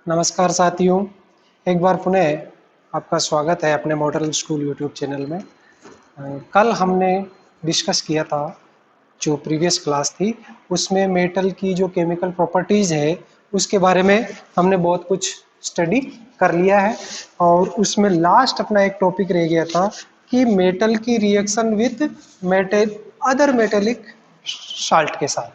नमस्कार साथियों, एक बार पुनः आपका स्वागत है अपने मॉडल स्कूल यूट्यूब चैनल में। कल हमने डिस्कस किया था, जो प्रीवियस क्लास थी उसमें मेटल की जो केमिकल प्रॉपर्टीज़ है उसके बारे में हमने बहुत कुछ स्टडी कर लिया है। और उसमें लास्ट अपना एक टॉपिक रह गया था कि मेटल की reaction with metal other metallic salt के साथ,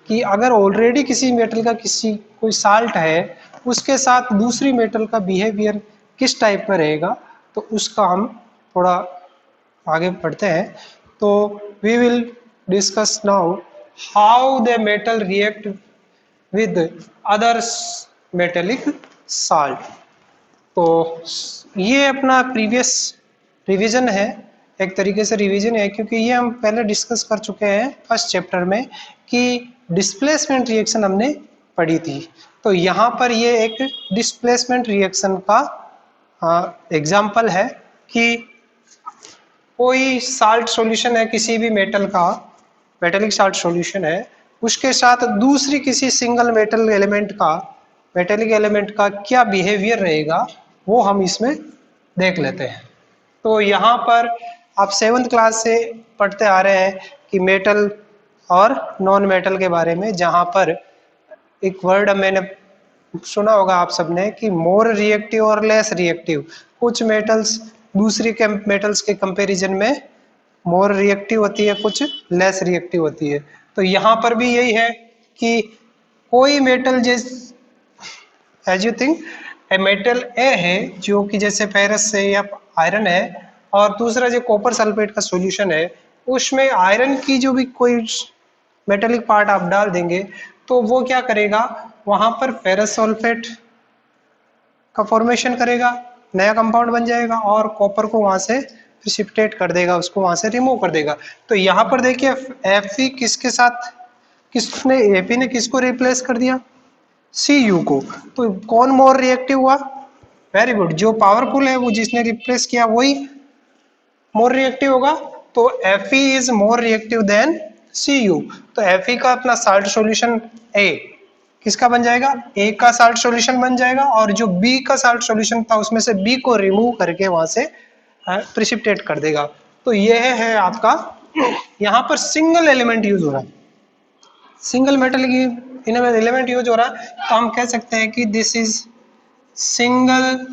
कि अगर ऑलरेडी किसी मेटल का किसी कोई साल्ट है उसके साथ दूसरी मेटल का बिहेवियर किस टाइप में रहेगा, तो उसका हम थोड़ा आगे बढ़ते हैं। तो we will discuss now how the metal react with others metallic salt. तो ये अपना प्रीवियस रिवीजन है, एक तरीके से रिवीजन है, क्योंकि ये हम पहले डिस्कस कर चुके हैं फर्स्ट चैप्टर में कि डिस्प्लेसमेंट रिएक्शन हमने पढ़ी थी। तो यहाँ पर ये एक डिस्प्लेसमेंट रिएक्शन का एग्जाम्पल है कि कोई साल्ट सॉल्यूशन है, किसी भी मेटल का मेटेलिक साल्ट सॉल्यूशन है, उसके साथ दूसरी किसी सिंगल मेटेलिक एलिमेंट का क्या बिहेवियर रहेगा वो हम इसमें देख लेते हैं। तो यहाँ पर आप 7th क्लास से पढ़ते आ रहे हैं कि मेटल और नॉन मेटल के बारे में, जहाँ पर एक वर्ड मैंने सुना होगा आप सबने कि मोर रिएक्टिव और लेस रिएक्टिव। कुछ मेटल्स दूसरी मेटल्स के कंपैरिजन में मोर रिएक्टिव होती है, कुछ लेस रिएक्टिव होती है। तो यहाँ पर भी यही है कि कोई metal as you think a metal a है जो कि जैसे फेरस है या आयरन है, और दूसरा जो कॉपर सल्फेट का सॉल्यूशन है उसमें आयरन की जो भी कोई मेटेलिक पार्ट आप डाल देंगे तो वो क्या करेगा, वहां पर फेरस सल्फेट का फॉर्मेशन करेगा, नया कंपाउंड बन जाएगा और कॉपर को वहां से प्रिसिपिटेट कर देगा, उसको वहां से रिमूव कर देगा। तो यहाँ पर देखिए एफी किसके साथ, किसने एपी ने किसको रिप्लेस कर दिया, सी यू को। तो कौन मोर रिएक्टिव हुआ, वेरी गुड, जो पावरफुल है वो जिसने रिप्लेस किया वही मोर रिएक्टिव होगा। तो Fe is more reactive than Cu। तो Fe का अपना साल्ट सॉल्यूशन A किसका बन जाएगा, A का साल्ट सॉल्यूशन बन जाएगा, और जो B का साल्ट सॉल्यूशन था उसमें से B को रिमूव करके वहां से प्रिसिपिटेट कर देगा। तो यह है आपका, यहाँ पर सिंगल एलिमेंट यूज हो रहा है, सिंगल मेटल की इनमें एलिमेंट यूज हो रहा है। तो हम कह सकते हैं कि this is single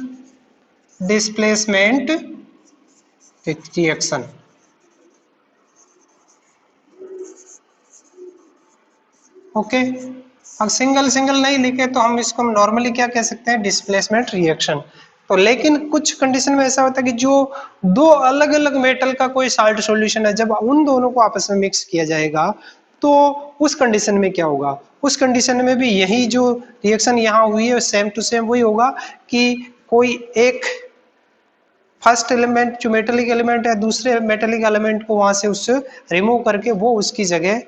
displacement reaction. Okay, अब सिंगल सिंगल नहीं लिखे तो हम इसको नॉर्मली क्या कह सकते हैं, डिस्प्लेसमेंट रिएक्शन। तो लेकिन कुछ कंडीशन में ऐसा होता है कि जो दो अलग अलग मेटल का कोई साल्ट सॉल्यूशन है, जब उन दोनों को आपस में मिक्स किया जाएगा तो उस कंडीशन में क्या होगा, उस कंडीशन में भी यही जो रिएक्शन यहाँ हुई है सेम टू सेम वही होगा कि कोई एक फर्स्ट एलिमेंट जो मेटेलिक एलिमेंट है दूसरे मेटेलिक एलिमेंट को वहां से उससे रिमूव करके वो उसकी जगह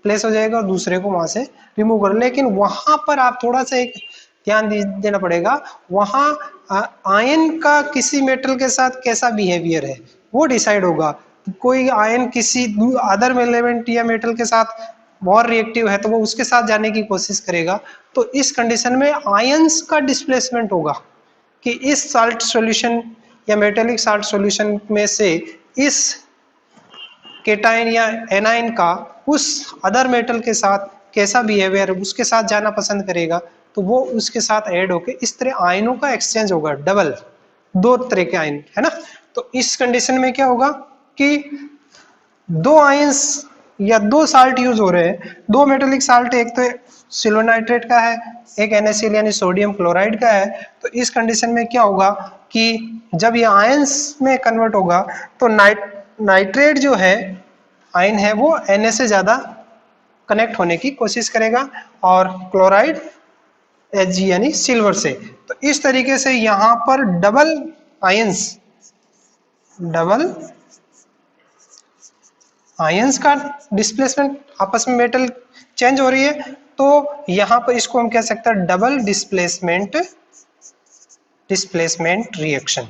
प्लेस हो जाएगा और दूसरे को वहां से रिमूव कर। लेकिन वहां पर आप थोड़ा सा एक ध्यान देना पड़ेगा, वहां आयन का किसी मेटल के साथ कैसा बिहेवियर है वो डिसाइड होगा। कोई आयन किसी अदर एलिमेंट या मेटल के साथ मोर रिएक्टिव है तो वो उसके साथ जाने की कोशिश करेगा। तो इस कंडीशन में आयंस का डिस्प्लेसमेंट होगा कि इस साल्ट सॉल्यूशन या मेटेलिक साल्ट सॉल्यूशन में से इस केटाइन या एनाइन का उस अदर मेटल के साथ कैसा बिहेवियर उसके साथ जाना पसंद करेगा, तो वो उसके साथ ऐड होके इस तरह आयनों का एक्सचेंज होगा, डबल दो तरह के आयन है ना। तो इस कंडीशन में क्या होगा कि दो आयंस या दो साल्ट यूज हो रहे हैं, दो मेटेलिक साल्ट, एक तो सिल्वर नाइट्रेट का है, एक NaCl यानी सोडियम क्लोराइड का है। तो इस कंडीशन में क्या होगा कि जब ये आयंस में कन्वर्ट होगा तो नाइट्रेट जो है आयन है वो Na से ज्यादा कनेक्ट होने की कोशिश करेगा और क्लोराइड Hg यानी सिल्वर से। तो इस तरीके से यहाँ पर डबल आयंस का डिस्प्लेसमेंट, आपस में मेटल चेंज हो रही है, तो यहां पर इसको हम कह सकते हैं डबल डिस्प्लेसमेंट रिएक्शन।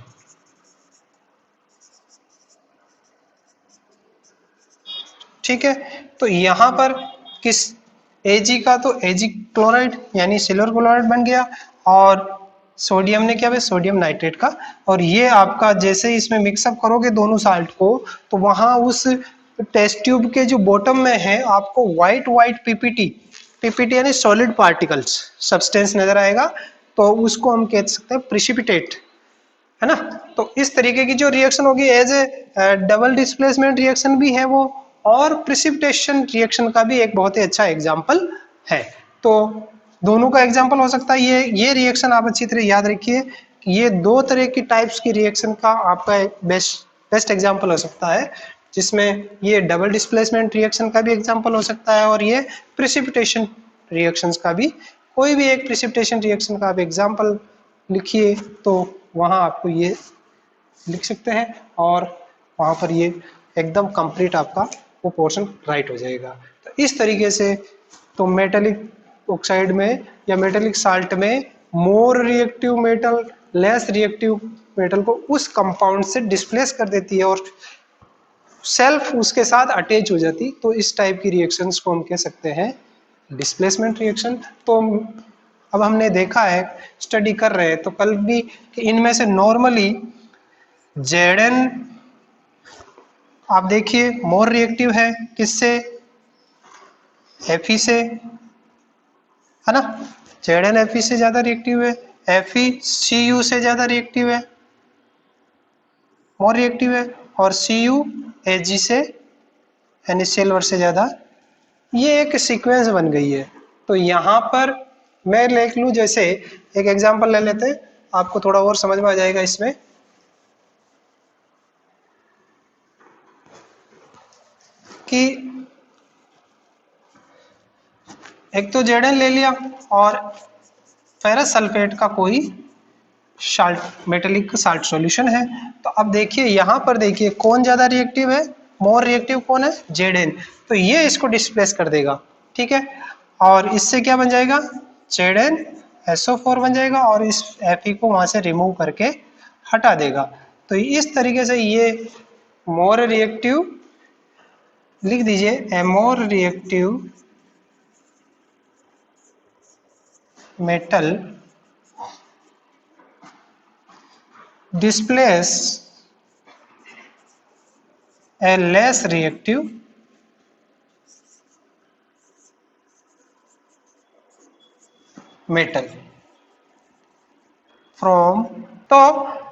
ठीक है, तो यहां पर किस Ag का तो Ag क्लोराइड यानी सिल्वर क्लोराइड बन गया, और सोडियम ने क्या है, सोडियम नाइट्रेट का। और ये आपका जैसे ही इसमें मिक्सअप करोगे दोनों साल्ट को, तो वहां उस टेस्ट ट्यूब के जो बॉटम में है आपको व्हाइट व्हाइट पीपीटी, पीपीटी यानी सॉलिड पार्टिकल्स सब्सटेंस नजर आएगा। तो उसको हम कह सकते हैं प्रिसिपिटेट, है ना। तो इस तरीके की जो रिएक्शन होगी as a double displacement reaction भी है वो, और प्रिसिपिटेशन रिएक्शन का भी एक बहुत ही अच्छा एग्जाम्पल है। तो दोनों का एग्जाम्पल हो सकता है ये रिएक्शन आप अच्छी तरह याद रखिए कि ये दो तरह की टाइप्स की रिएक्शन का आपका बेस्ट एग्जाम्पल हो सकता है, जिसमें ये डबल डिस्प्लेसमेंट रिएक्शन का भी एग्जाम्पल हो सकता है और ये प्रिसिपिटेशन रिएक्शंस का भी। कोई भी एक प्रिसिपिटेशन रिएक्शन का आप एग्जाम्पल लिखिए तो वहाँ आपको ये लिख सकते हैं, और वहाँ पर ये एकदम कंप्लीट आपका वो पोर्शन राइट हो जाएगा। तो इस तरीके से तो मेटेलिक ऑक्साइड में या मेटेलिक साल्ट में more reactive metal less reactive metal को उस कंपाउंड से डिस्प्लेस कर देती है और सेल्फ उसके साथ अटैच हो जाती। तो इस टाइप की रिएक्शंस को हम कह सकते हैं डिस्प्लेसमेंट रिएक्शन। तो अब हमने देखा है, स्टडी कर रहे हैं तो कल भी कि इनमें से नॉर्मली जेडन आप देखिए मोर रिएक्टिव है किससे, Fe से, है ना। जेडन Fe से ज्यादा रिएक्टिव है, Fe Cu से ज्यादा रिएक्टिव है, मोर रिएक्टिव है, और Cu Ag से यानी सिल्वर से ज्यादा। ये एक सीक्वेंस बन गई है। तो यहाँ पर मैं लिख लूँ, जैसे एक एग्जांपल ले लेते हैं, आपको थोड़ा और समझ में आ जाएगा इसमें कि एक तो जेडन ले लिया और फेरस सल्फेट का कोई साल्ट मेटेलिक साल्ट सॉल्यूशन है। तो अब देखिए यहाँ पर देखिए कौन ज्यादा रिएक्टिव है, मोर रिएक्टिव कौन है, जेडन। तो ये इसको डिस्प्लेस कर देगा, ठीक है। और इससे क्या बन जाएगा, जेडन SO4 बन जाएगा और इस Fe को वहां से रिमूव करके हटा देगा। तो इस तरीके से ये मोर रिएक्टिव, लिख दीजिए more reactive metal displace a less reactive metal from। तो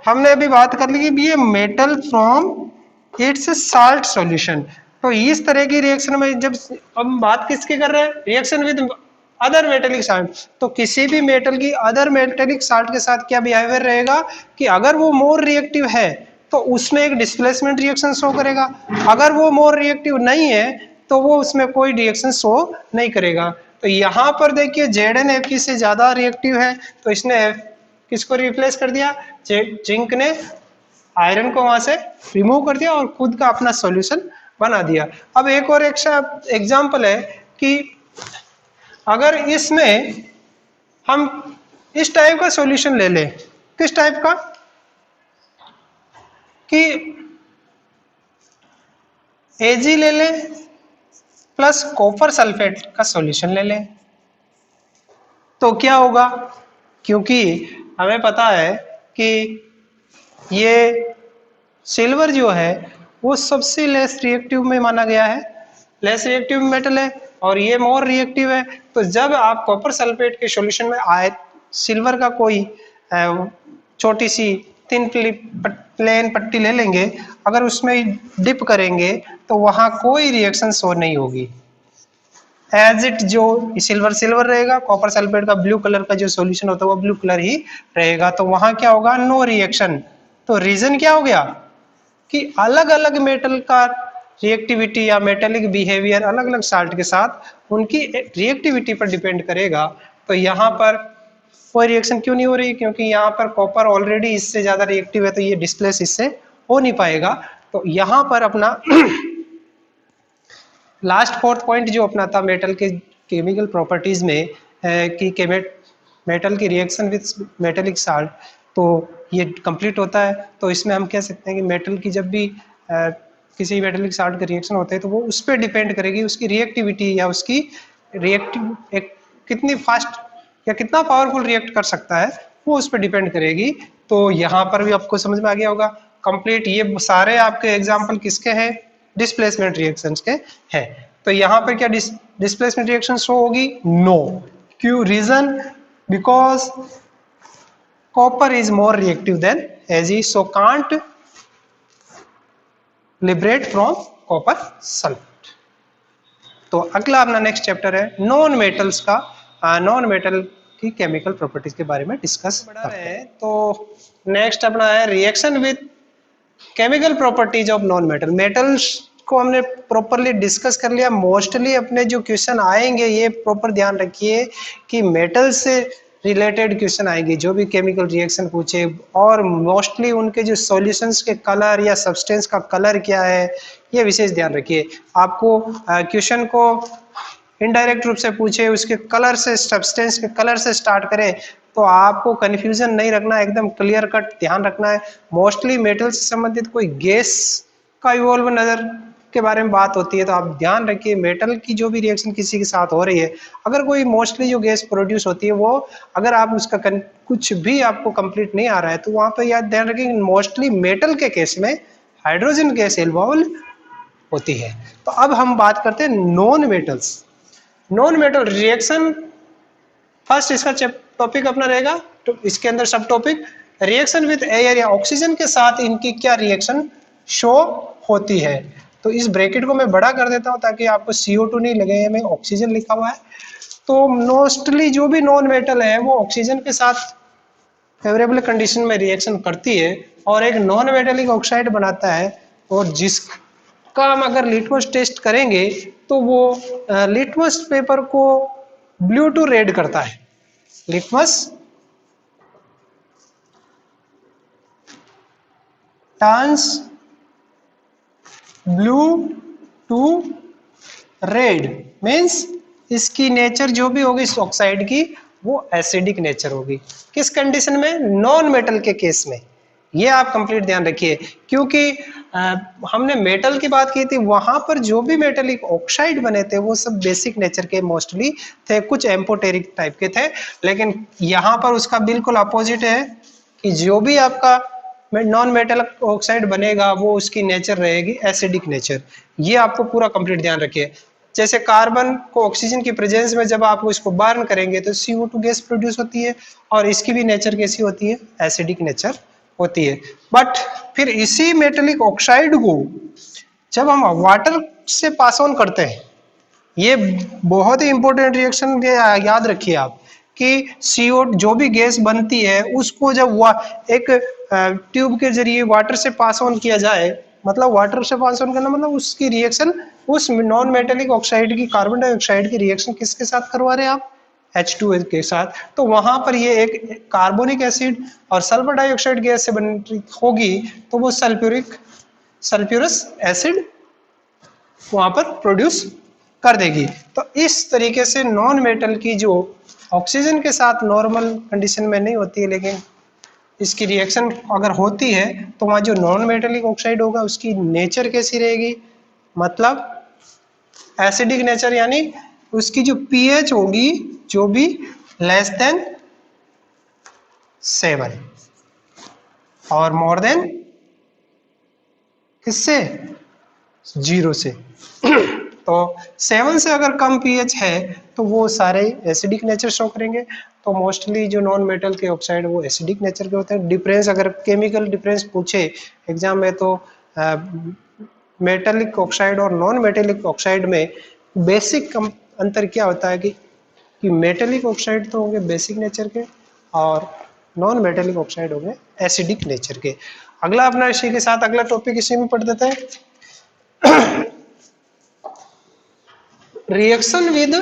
हमने अभी बात कर ली कि ये metal from its salt solution. तो इस तरह की रिएक्शन में जब हम बात किसकी कर रहे हैं, reaction with other metallic salt, तो किसी भी मेटल की अदर मेटेलिक साल्ट के साथ क्या बिहेवियर रहेगा कि अगर वो मोर रिएक्टिव है तो उसमें एक डिस्प्लेसमेंट रिएक्शन शो करेगा, अगर वो मोर रिएक्टिव नहीं है तो वो उसमें कोई रिएक्शन शो नहीं करेगा। तो यहाँ पर देखिए जेडन Fe से ज्यादा रिएक्टिव है, तो इसने किसको रिप्लेस कर दिया, जिंक ने आयरन को वहां से रिमूव कर दिया और खुद का अपना सॉल्यूशन बना दिया। अब एक और एग्जांपल है कि अगर इसमें हम इस टाइप का सॉल्यूशन ले लें, किस टाइप का, कि Ag ले लें प्लस कॉपर सल्फेट का सॉल्यूशन ले लें, तो क्या होगा, क्योंकि हमें पता है कि ये सिल्वर जो है वो सबसे लेस रिएक्टिव में माना गया है, लेस रिएक्टिव मेटल है, और ये मोर रिएक्टिव है। तो जब आप कॉपर सल्फेट के सॉल्यूशन में आए सिल्वर का कोई छोटी सी थिन प्लेन पट्टी ले लेंगे, अगर उसमें डिप करेंगे तो वहां कोई रिएक्शन शो नहीं होगी, एज इट जो सिल्वर सिल्वर रहेगा, कॉपर सल्फेट का ब्लू कलर का जो सॉल्यूशन होता है वो ब्लू कलर ही रहेगा। तो वहां क्या होगा, नो रिएक्शन। तो रीजन क्या हो गया कि अलग अलग मेटल का रिएक्टिविटी या मेटेलिक बिहेवियर अलग अलग साल्ट के साथ उनकी रिएक्टिविटी पर डिपेंड करेगा। तो यहाँ पर कोई रिएक्शन क्यों नहीं हो रही, क्योंकि यहाँ पर कॉपर ऑलरेडी इससे ज्यादा रिएक्टिव है तो ये डिस्प्लेस इससे हो नहीं पाएगा। तो यहाँ पर अपना लास्ट फोर्थ पॉइंट जो अपना था मेटल के केमिकल प्रॉपर्टीज में कि मेटल की रिएक्शन विद मेटेलिक साल्ट, तो ये कंप्लीट होता है। तो इसमें हम कह सकते हैं कि मेटल की जब भी किसी मेटेलिक साल्ट का रिएक्शन होता है तो वो उस पर डिपेंड करेगी उसकी रिएक्टिविटी या उसकी रिएक्टिव एक कितनी फास्ट या कितना पावरफुल रिएक्ट कर सकता है वो उस पर डिपेंड करेगी। तो यहाँ पर भी आपको समझ में आ गया होगा कंप्लीट। ये सारे आपके एग्जाम्पल किसके हैं? डिस्प्लेसमेंट रिएक्शंस के हैं। तो यहाँ पर क्या डिस्प्लेसमेंट रिएक्शन शो होगी? नो। क्यों? Reason because copper is more reactive than Ag, so can't liberate from copper sulfate। तो अगला अपना नेक्स्ट चैप्टर है नॉन मेटल्स का। नॉन मेटल की केमिकल प्रॉपर्टीज के बारे में डिस्कस कर रहे हैं। तो नेक्स्ट अपना है reaction with chemical properties of non metal. Metals को हमने प्रॉपरली डिस्कस कर लिया। मोस्टली अपने जो क्वेश्चन आएंगे ये प्रॉपर ध्यान रखिए कि मेटल से रिलेटेड क्वेश्चन आएंगे, जो भी केमिकल रिएक्शन पूछे, और मोस्टली उनके जो सॉल्यूशंस के कलर या सब्सटेंस का कलर क्या है ये विशेष ध्यान रखिए। आपको क्वेश्चन को इनडायरेक्ट रूप से पूछे, उसके कलर से, सब्सटेंस के कलर से स्टार्ट करें तो आपको कंफ्यूजन नहीं रखना है, एकदम क्लियर कट ध्यान रखना है। मोस्टली मेटल से संबंधित कोई गैस का इवॉल्व नजर के बारे में बात होती है तो आप ध्यान रखिए मेटल की जो भी रिएक्शन किसी के साथ हो रही है, अगर कोई मोस्टली जो गैस प्रोड्यूस होती है वो अगर आप उसका कुछ भी आपको कंप्लीट नहीं आ रहा है तो वहां पर याद ध्यान रखिए मोस्टली मेटल के केस में हाइड्रोजन गैस इन्वॉल्व होती है। तो अब हम बात करते हैं non metals. Non metal reaction first इसका टॉपिक अपना रहेगा, तो इसके अंदर सब टॉपिक रिएक्शन विद एयर या ऑक्सीजन के साथ इनकी क्या रिएक्शन शो होती है। तो इस ब्रैकेट को मैं बड़ा कर देता हूं ताकि आपको CO2 नहीं लगे, में ऑक्सीजन लिखा हुआ है। तो मोस्टली जो भी नॉन मेटल है वो ऑक्सीजन के साथ फेवरेबल कंडीशन में रिएक्शन करती है और एक नॉन मेटेलिक ऑक्साइड बनाता है, और जिसका हम अगर लिटमस टेस्ट करेंगे तो वो लिटमस पेपर को ब्लू टू रेड करता है। Litmus turns blue to red means इसकी नेचर जो भी होगी इस ऑक्साइड की वो एसिडिक नेचर होगी। किस कंडीशन में? नॉन मेटल के केस में। ये आप कंप्लीट ध्यान रखिए, क्योंकि हमने मेटल की बात की थी, वहां पर जो भी मेटलिक ऑक्साइड बने थे वो सब बेसिक नेचर के मोस्टली थे, कुछ एम्पोटेरिक टाइप के थे। लेकिन यहाँ पर उसका बिल्कुल अपोजिट है कि जो भी आपका नॉन मेटल ऑक्साइड बनेगा वो उसकी नेचर रहेगी एसिडिक नेचर। ये आपको पूरा कंप्लीट ध्यान रखिए। जैसे कार्बन को ऑक्सीजन की प्रेजेंस में जब आप इसको बर्न करेंगे तो CO2 गैस प्रोड्यूस होती है और इसकी भी नेचर कैसी होती है? एसिडिक नेचर होती है। बट फिर इसी मेटेलिक ऑक्साइड को जब हम वाटर से पास ऑन करते हैं, ये बहुत ही इंपॉर्टेंट रिएक्शन याद रखिए आप कि CO जो भी गैस बनती है उसको जब एक ट्यूब के जरिए वाटर से पास ऑन किया जाए, मतलब वाटर से पास ऑन करना मतलब उसकी रिएक्शन उस नॉन मेटेलिक ऑक्साइड की, कार्बन डाइऑक्साइड की रिएक्शन किसके साथ करवा रहे हैं आप? H2O के साथ। तो वहां पर ये एक कार्बोनिक एसिड और सल्फर डाइऑक्साइड गैस से बनी होगी तो वो सल्फ्यूरस एसिड वहां पर प्रोड्यूस कर देगी। तो इस तरीके से नॉन मेटल की जो ऑक्सीजन के साथ नॉर्मल कंडीशन में नहीं होती है, लेकिन इसकी रिएक्शन अगर होती है तो वहाँ जो नॉन मेटेलिक ऑक्साइड होगा उसकी नेचर कैसी रहेगी? मतलब एसिडिक नेचर, यानी उसकी जो pH होगी जो भी लेस देन 7 और मोर देन किससे? 0 से। तो 7 से अगर कम pH है तो वो सारे एसिडिक नेचर शो करेंगे। तो मोस्टली जो नॉन मेटल के ऑक्साइड वो एसिडिक नेचर के होते हैं। डिफरेंस अगर केमिकल डिफरेंस पूछे एग्जाम में तो मेटेलिक ऑक्साइड और नॉन मेटेलिक ऑक्साइड में बेसिक अंतर क्या होता है कि मेटेलिक ऑक्साइड तो होंगे बेसिक नेचर के और नॉन मेटेलिक ऑक्साइड होंगे एसिडिक नेचर के। अगला अपना इसी के साथ अगला टॉपिक इसी में पढ़ देते हैं reaction with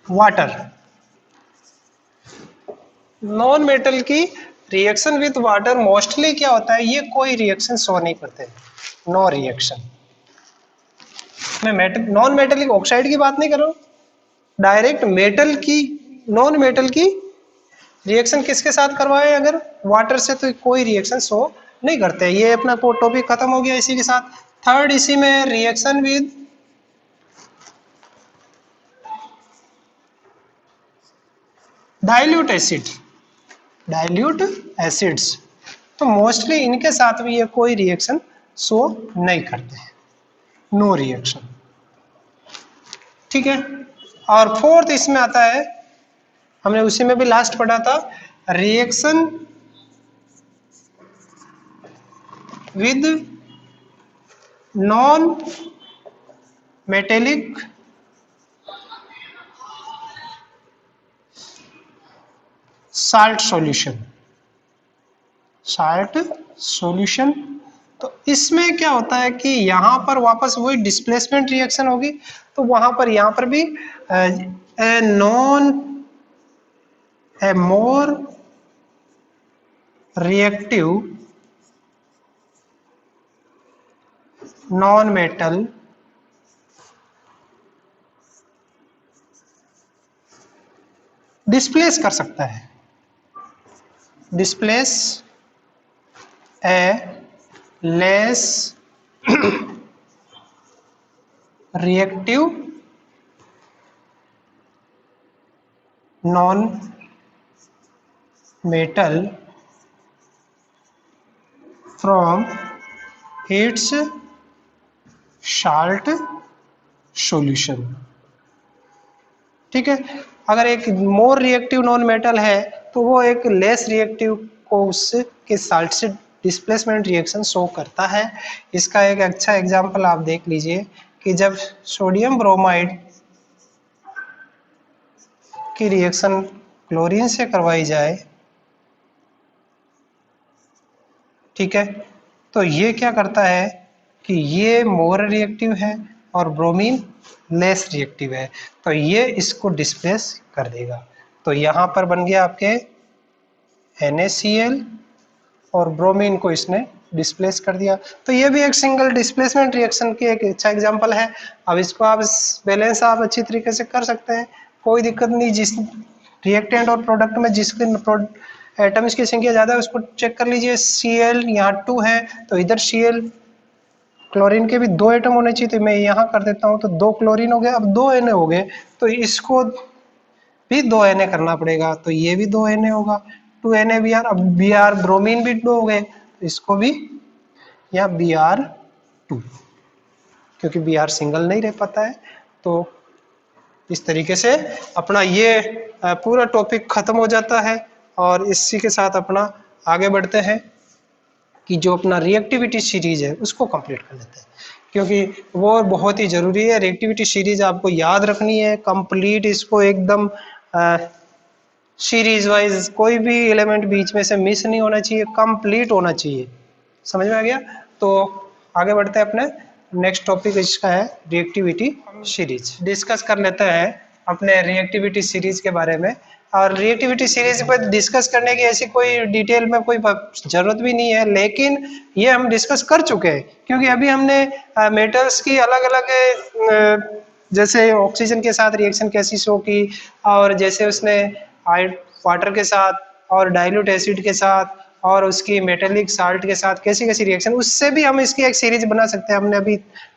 water. Non metal की रिएक्शन विद वाटर मोस्टली क्या होता है, ये कोई रिएक्शन शो नहीं करते, नो रिएक्शन। मैं नॉन मेटेलिक ऑक्साइड की बात नहीं कर रहा हूं, डायरेक्ट मेटल की, नॉन मेटल की रिएक्शन किसके साथ करवाए अगर वाटर से, तो कोई रिएक्शन शो नहीं करते। ये अपना टॉपिक खत्म हो गया इसी के साथ। थर्ड इसी में reaction with dilute acid, dilute acids, तो मोस्टली इनके साथ भी ये कोई रिएक्शन शो नहीं करते हैं, नो रिएक्शन। ठीक है, और फोर्थ इसमें आता है, हमने उसी में भी लास्ट पढ़ा था, reaction with non metallic salt solution, salt solution. तो इसमें क्या होता है कि यहाँ पर वापस वही डिस्प्लेसमेंट रिएक्शन होगी, तो वहां पर यहाँ पर भी a more reactive non metal displace कर सकता है, displace a less reactive non metal from its salt solution. ठीक है, अगर एक मोर रिएक्टिव नॉन मेटल है तो वो एक लेस रिएक्टिव को उसके साल्ट से डिस्प्लेसमेंट रिएक्शन शो करता है। इसका एक अच्छा एग्जांपल आप देख लीजिए कि जब सोडियम ब्रोमाइड की रिएक्शन क्लोरीन से करवाई जाए, ठीक है, तो ये क्या करता है कि ये मोर रिएक्टिव है और ब्रोमीन लेस रिएक्टिव है, तो ये इसको डिस्प्लेस कर देगा। तो यहाँ पर बन गया आपके NaCl और ब्रोमीन को इसने डिस्प्लेस कर दिया। तो ये भी एक सिंगल डिस्प्लेसमेंट रिएक्शन की एक अच्छा एग्जांपल है। अब इसको आप बैलेंस आप अच्छी तरीके से कर सकते हैं, कोई दिक्कत नहीं। जिस रिएक्टेंट और प्रोडक्ट में जिसके एटम्स की संख्या ज़्यादा है उसको चेक कर लीजिए। Cl यहाँ 2 है तो इधर Cl, क्लोरीन के भी 2 एटम होने चाहिए, तो मैं यहाँ कर देता हूँ, तो 2 क्लोरीन हो गए, अब 2 Na हो गए, तो इसको भी 2 Na करना पड़ेगा, तो ये भी 2 Na होगा, 2 NaBr। अब Br ब्रोमीन भी 2 हो गए, तो इसको भी या Br2, क्योंकि Br सिंगल नहीं रह पाता है। तो इस तरीके से अपना ये पूरा टॉपिक खत्म हो जाता है, और इसी के साथ अपना आगे बढ़ते हैं कि जो अपना रिएक्टिविटी सीरीज है उसको कंप्लीट कर लेते हैं, क्योंकि वो बहुत ही ज़रूरी है। रिएक्टिविटी सीरीज आपको याद रखनी है कंप्लीट, इसको एकदम सीरीज वाइज, कोई भी एलिमेंट बीच में से मिस नहीं होना चाहिए, कंप्लीट होना चाहिए। समझ में आ गया? तो आगे बढ़ते हैं अपने नेक्स्ट टॉपिक, इसका है रिएक्टिविटी सीरीज। डिस्कस कर लेते हैं अपने रिएक्टिविटी सीरीज के बारे में। और रिएक्टिविटी सीरीज पर डिस्कस करने की ऐसी कोई डिटेल में कोई जरूरत भी नहीं है, लेकिन ये हम डिस्कस कर चुके हैं, क्योंकि अभी हमने मेटल्स की अलग अलग जैसे ऑक्सीजन के साथ रिएक्शन कैसी शो की, और जैसे उसने वाटर के साथ और डाइल्यूट एसिड के साथ और उसकी मेटेलिक साल्ट के साथ कैसी कैसी रिएक्शन, उससे भी हम इसकी एक सीरीज बना सकते हैं, हमने अभी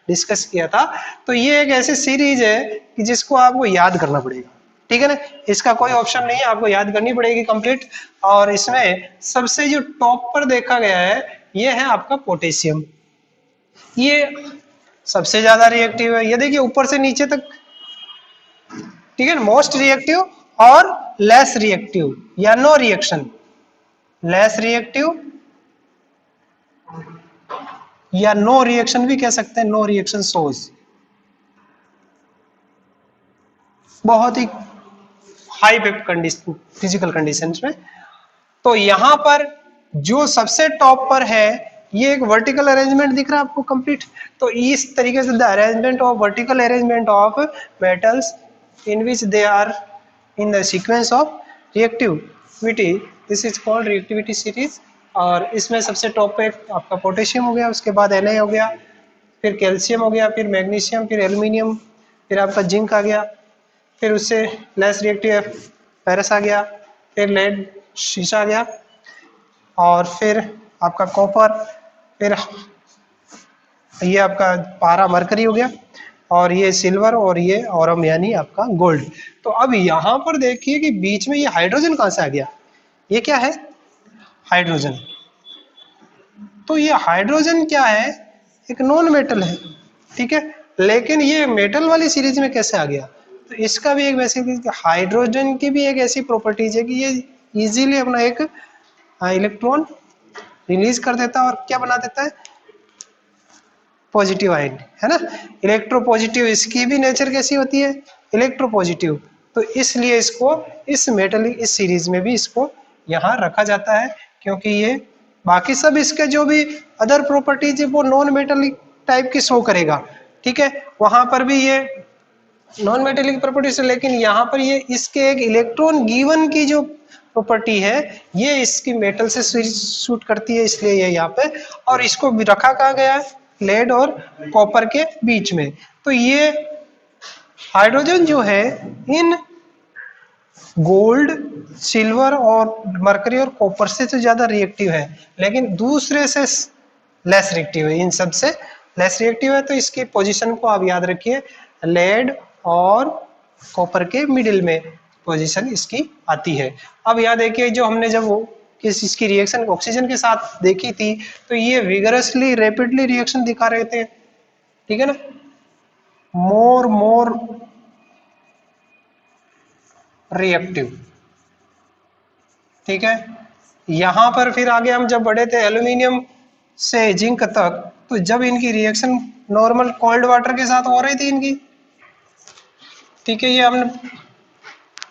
डिस्कस किया था। तो ये एक ऐसी सीरीज है कि जिसको आपको याद करना पड़ेगा, ठीक है ना, इसका कोई ऑप्शन नहीं है, आपको याद करनी पड़ेगी कंप्लीट। और इसमें सबसे जो टॉप पर देखा गया है ये है आपका पोटेशियम, ये सबसे ज्यादा रिएक्टिव है। ये देखिए ऊपर से नीचे तक, ठीक है, मोस्ट रिएक्टिव और लेस रिएक्टिव या नो रिएक्शन, लेस रिएक्टिव या नो रिएक्शन भी कह सकते हैं, नो रिएक्शन सोर्स, बहुत ही हाई कंडीशन फिजिकल कंडीशंस में। तो यहाँ पर जो सबसे टॉप पर है ये एक वर्टिकल अरेंजमेंट दिख रहा है आपको कंप्लीट। तो इस तरीके से the arrangement of vertical arrangement of metals in which they are in the sequence of reactivity, this is called reactivity series. और इसमें सबसे टॉप पे आपका पोटेशियम हो गया, उसके बाद Na हो गया, फिर कैल्शियम हो गया, फिर मैग्नीशियम, फिर एल्यूमिनियम, फिर आपका जिंक आ गया, फिर उससे लेस रिएक्टिव फेरस आ गया, फिर लेड शीशा आ गया, और फिर आपका कॉपर, फिर ये आपका पारा मरकरी हो गया, और ये सिल्वर और ये ऑरम यानी आपका गोल्ड। तो अब यहाँ पर देखिए कि बीच में ये हाइड्रोजन कहाँ से आ गया, ये क्या है, हाइड्रोजन। तो ये हाइड्रोजन क्या है, एक नॉन मेटल है, ठीक है, लेकिन ये मेटल वाली सीरीज में कैसे आ गया। तो इसका भी एक वैसे हाइड्रोजन की भी एक ऐसी प्रॉपर्टीज है कि ये इजीली अपना एक इलेक्ट्रॉन रिलीज कर देता है और क्या बना देता है, पॉजिटिव आयन, है ना। इलेक्ट्रोपॉजिटिव, इसकी भी नेचर कैसी होती है, इलेक्ट्रोपॉजिटिव। तो इसलिए इसको इस मेटलिक इस सीरीज में भी इसको यहाँ रखा जाता है, क्योंकि ये बाकी सब इसके जो भी अदर प्रॉपर्टीज है वो नॉन मेटलिक टाइप की शो करेगा, ठीक है, वहां पर भी ये नॉन मेटेलिक प्रॉपर्टीज है, लेकिन यहाँ पर ये इसके एक इलेक्ट्रॉन गिवन की जो प्रॉपर्टी है ये इसकी मेटल से सूट करती है, इसलिए ये यहाँ पे, और इसको भी रखा कहाँ गया है, लेड और कॉपर के बीच में। तो ये हाइड्रोजन जो है इन गोल्ड, सिल्वर और मरकरी और कॉपर से तो ज्यादा रिएक्टिव है, लेकिन दूसरे से लेस रिएक्टिव है, इन सब से लेस रिएक्टिव है। तो इसकी पोजीशन को आप याद रखिए, लेड और कॉपर के मिडिल में पोजीशन इसकी आती है। अब यहाँ देखिए जो हमने जब वो किस इसकी रिएक्शन ऑक्सीजन के साथ देखी थी, तो ये विगरसली रैपिडली रिएक्शन दिखा रहे थे, ठीक है ना, मोर रिएक्टिव, ठीक है। यहां पर फिर आगे हम जब बढ़े थे एल्यूमिनियम से जिंक तक, तो जब इनकी रिएक्शन नॉर्मल कोल्ड वाटर के साथ हो रही थी इनकी, ठीक है, ये हमने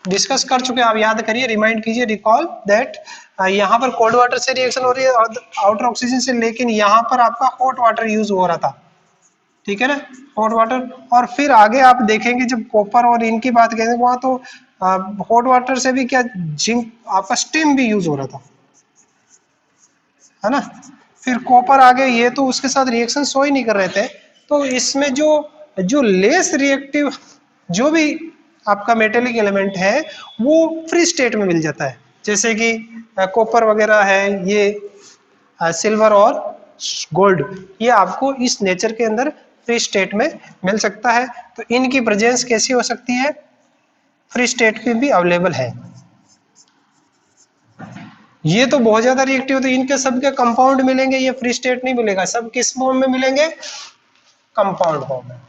डिस्कस कर चुके हैं, आप याद करिए, रिमाइंड कीजिए, रिकॉल दैट यहाँ पर कोल्ड वाटर से रिएक्शन हो रही है आउटर ऑक्सीजन से, लेकिन यहाँ पर आपका हॉट वाटर यूज हो रहा था, ठीक है ना, हॉट वाटर। और फिर आगे आप देखेंगे जब कॉपर और इनकी बात करेंगे वहां तो हॉट वाटर से भी क्या जिंक आपका स्टीम भी यूज हो रहा था, है ना। फिर कॉपर आगे ये तो उसके साथ रिएक्शन शो ही नहीं कर रहे थे, तो इसमें जो जो लेस रिएक्टिव जो भी आपका मेटेलिक एलिमेंट है वो फ्री स्टेट में मिल जाता है, जैसे कि कॉपर वगैरह है, ये सिल्वर और गोल्ड, ये आपको इस नेचर के अंदर फ्री स्टेट में मिल सकता है। तो इनकी प्रेजेंस कैसी हो सकती है, फ्री स्टेट में भी अवेलेबल है। ये तो बहुत ज्यादा रिएक्टिव, तो इनके सबके कंपाउंड मिलेंगे, ये फ्री स्टेट नहीं मिलेगा, सब किस फॉर्म में मिलेंगे, कंपाउंड फॉर्म में,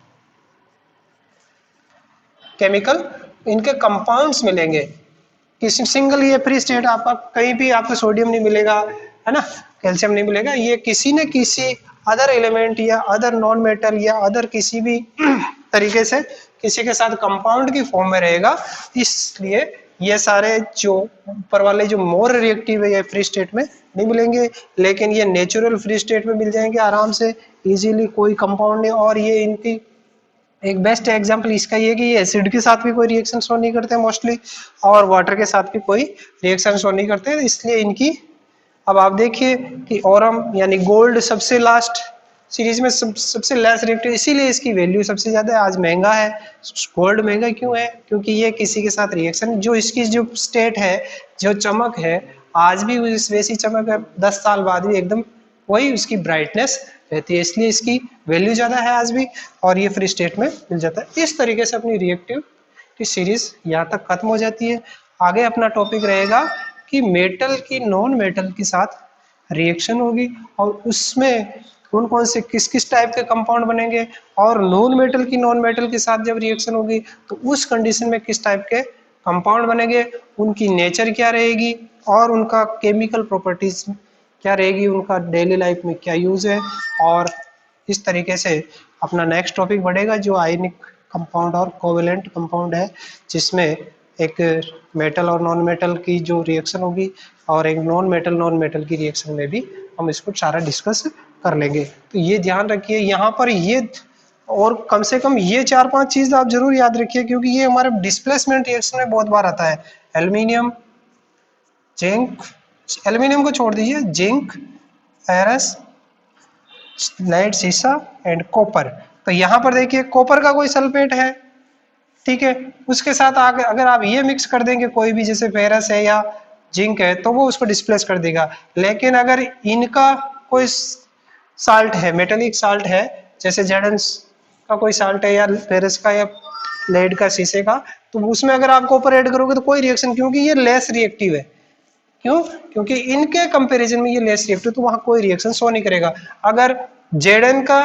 केमिकल इनके कंपाउंड्स मिलेंगे। किसी सिंगल ये फ्री स्टेट आपका कहीं भी आपको सोडियम नहीं मिलेगा, है ना, कैल्शियम नहीं मिलेगा, ये किसी न किसी अदर एलिमेंट या अदर नॉन मेटल या अदर किसी भी तरीके से किसी के साथ कंपाउंड की फॉर्म में रहेगा। इसलिए ये सारे जो ऊपर वाले जो मोर रिएक्टिव है ये फ्री स्टेट में नहीं मिलेंगे, लेकिन ये नेचुरल फ्री स्टेट में मिल जाएंगे आराम से इजीली, कोई कंपाउंड नहीं। और ये इनकी एक बेस्ट एग्जांपल इसका ये कि ये एसिड के साथ भी कोई रिएक्शन शो नहीं करते मोस्टली, और वाटर के साथ भी कोई रिएक्शन शो नहीं करते, इसलिए इनकी अब आप देखिए कि ऑरम यानी गोल्ड सबसे लास्ट सीरीज में सबसे लेस रिएक्टिव, इसीलिए इसकी वैल्यू सबसे ज्यादा है, आज महंगा है। गोल्ड महंगा क्यों है, क्योंकि ये किसी के साथ रिएक्शन जो इसकी जो स्टेट है, जो चमक है, आज भी वैसी चमक है, 10 साल बाद भी एकदम वही उसकी ब्राइटनेस रहती है, इसलिए इसकी वैल्यू ज्यादा है आज भी, और ये फ्री स्टेट में मिल जाता है। इस तरीके से अपनी रिएक्टिव की सीरीज यहाँ तक खत्म हो जाती है। आगे अपना टॉपिक रहेगा कि मेटल की नॉन मेटल के साथ रिएक्शन होगी और उसमें कौन कौन से किस किस टाइप के कंपाउंड बनेंगे, और नॉन मेटल की नॉन मेटल के साथ जब रिएक्शन होगी तो उस कंडीशन में किस टाइप के कंपाउंड बनेंगे, उनकी नेचर क्या रहेगी और उनका केमिकल प्रॉपर्टीज क्या रहेगी, उनका डेली लाइफ में क्या यूज है। और इस तरीके से अपना नेक्स्ट टॉपिक बढ़ेगा जो आयनिक कंपाउंड और कोवेलेंट कंपाउंड है, जिसमें एक मेटल और नॉन मेटल की जो रिएक्शन होगी और एक नॉन मेटल की रिएक्शन में भी हम इसको सारा डिस्कस कर लेंगे। तो ये ध्यान रखिए यहाँ पर, ये और कम से कम ये 4-5 चीज आप जरूर याद रखिए, क्योंकि ये हमारे डिस्प्लेसमेंट रिएक्शन में बहुत बार आता है। एल्यूमिनियम, जिंक, एल्यूमिनियम को छोड़ दीजिए, जिंक, फेरस, लेड, सीसा एंड कॉपर। तो यहाँ पर देखिए कॉपर का कोई सल्फेट है, ठीक है, उसके साथ आगे अगर आप ये मिक्स कर देंगे कोई भी, जैसे फेरस है या जिंक है, तो वो उसको डिस्प्लेस कर देगा। लेकिन अगर इनका कोई साल्ट है, मेटेलिक साल्ट है, जैसे जेडन का कोई साल्ट है या फेरस का या लेड का, शीशे का, तो उसमें अगर आप कॉपर ऐड करोगे तो कोई रिएक्शन, क्योंकि ये लेस रिएक्टिव है। क्यों? क्योंकि इनके कंपैरिजन में ये लेस रिएक्टिव, तो वहां कोई रिएक्शन शो नहीं करेगा। अगर जेडन का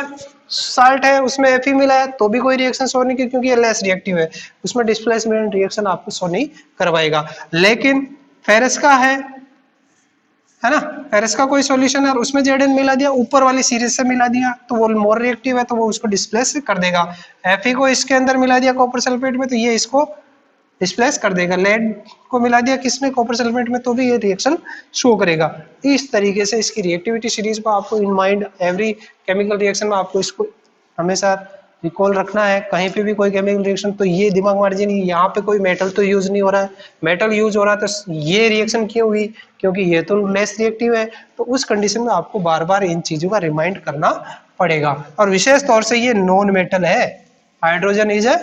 साल्ट है उसमें Fe मिला है तो भी कोई रिएक्शन शो नहीं, क्योंकि ये लेस रिएक्टिव है, उसमें डिस्प्लेसमेंट रिएक्शन आपको शो नहीं करवाएगा। लेकिन फेरस का है ना, फेरस का कोई सॉल्यूशन है और उसमें जेडन मिला दिया, ऊपर वाली सीरीज से मिला दिया, तो वो मोर रिएक्टिव है तो वो उसको डिस्प्लेस कर देगा। Fe को इसके अंदर मिला दिया कॉपर सल्फेट में, तो ये इसको डिस्प्लेस कर देगा। लेड को मिला दिया किसमें, कॉपर सल्फेट में, तो भी ये रिएक्शन शो करेगा। इस तरीके से इसकी रिएक्टिविटी सीरीज को आपको in mind, every chemical reaction में आपको इसको हमेशा रिकॉल रखना है। कहीं पे भी कोई केमिकल रिएक्शन तो ये दिमाग मार्जिन, यहाँ पे कोई मेटल तो यूज नहीं हो रहा है, मेटल यूज हो रहा है तो ये रिएक्शन क्यों हुई, क्योंकि ये तो लेस रिएक्टिव है। तो उस कंडीशन में आपको बार बार इन चीजों का रिमाइंड करना पड़ेगा। और विशेष तौर से ये नॉन मेटल है, hydrogen is a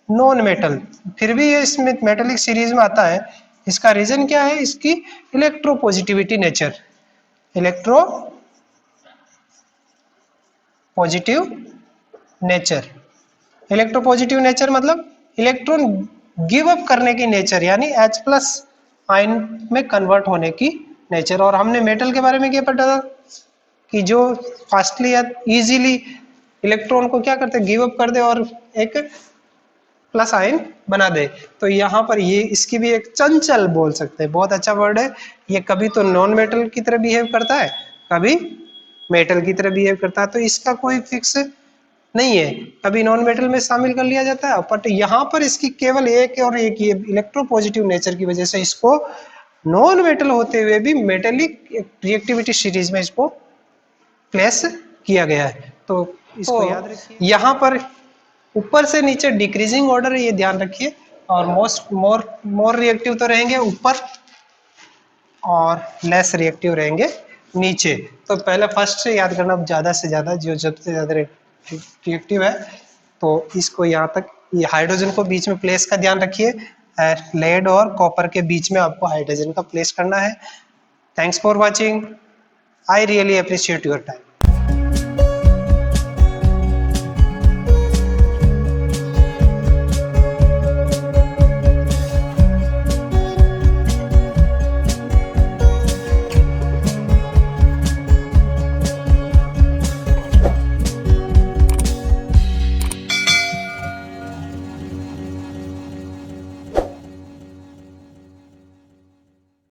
non metal, फिर भी ये इसमें मेटेलिक सीरीज में आता है। इसका रीजन क्या है, इसकी electropositivity nature, electro positive nature. Electropositive nature मतलब इलेक्ट्रॉन गिव अप करने की नेचर, यानी H+ आयन में कन्वर्ट होने की नेचर। और हमने मेटल के बारे में क्या पढ़ा था कि जो फास्टली या इजीली इलेक्ट्रॉन को क्या करते, गिव अप कर दे और एक प्लस आयन बना दे। तो यहाँ पर ये इसकी भी एक चंचल बोल सकते हैं, बहुत अच्छा वर्ड है ये। कभी तो नॉन मेटल की तरह बिहेव करता है, कभी मेटल की तरह बिहेव करता है, तो इसका कोई फिक्स नहीं है, कभी नॉन मेटल में शामिल कर लिया जाता है। बट यहाँ पर इसकी केवल एक और एक ये इलेक्ट्रोपॉजिटिव नेचर की वजह से इसको नॉन मेटल होते हुए भी मेटेलिक रिएक्टिविटी सीरीज में इसको प्लेस किया गया है। तो इसको याद रखिए। यहाँ पर ऊपर से नीचे डिक्रीजिंग ऑर्डर है, ये ध्यान रखिए। और मोर रिएक्टिव तो रहेंगे ऊपर और लेस रिएक्टिव रहेंगे नीचे। तो पहले फर्स्ट से याद करना, ज्यादा से ज्यादा जो सबसे ज्यादा रिएक्टिव है, तो इसको यहाँ तक, ये हाइड्रोजन को बीच में प्लेस का ध्यान रखिए। लेड और कॉपर के बीच में आपको हाइड्रोजन का प्लेस करना है। Thanks for watching, I really appreciate your time.